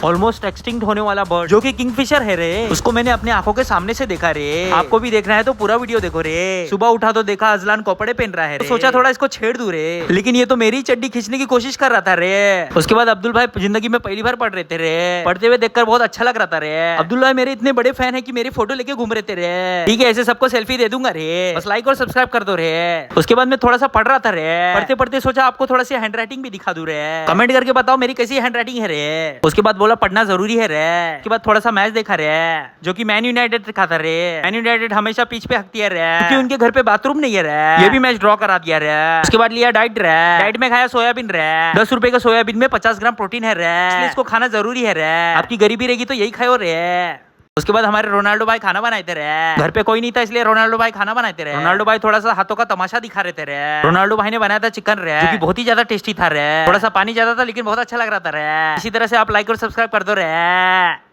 Almost extinct होने वाला bird जो कि किंगफिशर है रे, उसको मैंने अपने आंखों के सामने से देखा रे। आपको भी देखना है तो पूरा वीडियो देखो रे। सुबह उठा तो देखा अजलान कपड़े पहन रहा है, तो सोचा थोड़ा इसको छेड़ दूं रे, लेकिन ये तो मेरी चड्डी खींचने की कोशिश कर रहा था रे। उसके बाद अब्दुल भाई जिंदगी में पहली बार पढ़ रहे थे रे, पढ़ते हुए देखकर बहुत अच्छा लग रहा था रे। अब्दुल भाई मेरे इतने बड़े फैन है कि मेरी फोटो लेके घूम रहे थे रे। ठीक है, ऐसे सबको सेल्फी दे दूंगा रे, बस लाइक और सब्सक्राइब कर दो रे। उसके बाद मैं थोड़ा सा पढ़ रहा था रे, पढ़ते पढ़ते सोचा आपको थोड़ा सी हैंड राइटिंग भी दिखा दूं रे, कमेंट करके बताओ मेरी कैसी हैंड राइटिंग है रे। उसके बाद बोला पढ़ना जरूरी है रे। उसके बाद थोड़ा सा मैच देखा रे, जो कि मैन यूनाइटेड दिखा था रे। मैन यूनाइटेड हमेशा पिच पे हकती है रे, क्योंकि उनके घर पे बाथरूम नहीं है रे। ये भी मैच ड्रॉ करा दिया रे। उसके बाद लिया डाइट रे, डाइट में खाया सोयाबीन रे। 10 रुपए का सोयाबीन में 50 ग्राम प्रोटीन है रे, इसलिए इसको खाना जरूरी है रे। आपकी गरीबी रहेगी तो यही खाओ रे। उसके बाद हमारे रोनाल्डो भाई खाना बनाते रहे, घर पे कोई नहीं था इसलिए रोनाल्डो भाई खाना बनाते रहे। रोनाल्डो भाई थोड़ा सा हाथों का तमाशा दिखा रहे थे रे। रोनाल्डो भाई ने बनाया था चिकन रे, जो कि बहुत ही ज्यादा टेस्टी था रे। थोड़ा सा पानी ज्यादा था लेकिन बहुत अच्छा लग रहा था रे। इसी तरह से आप लाइक और सब्सक्राइब कर दो रे।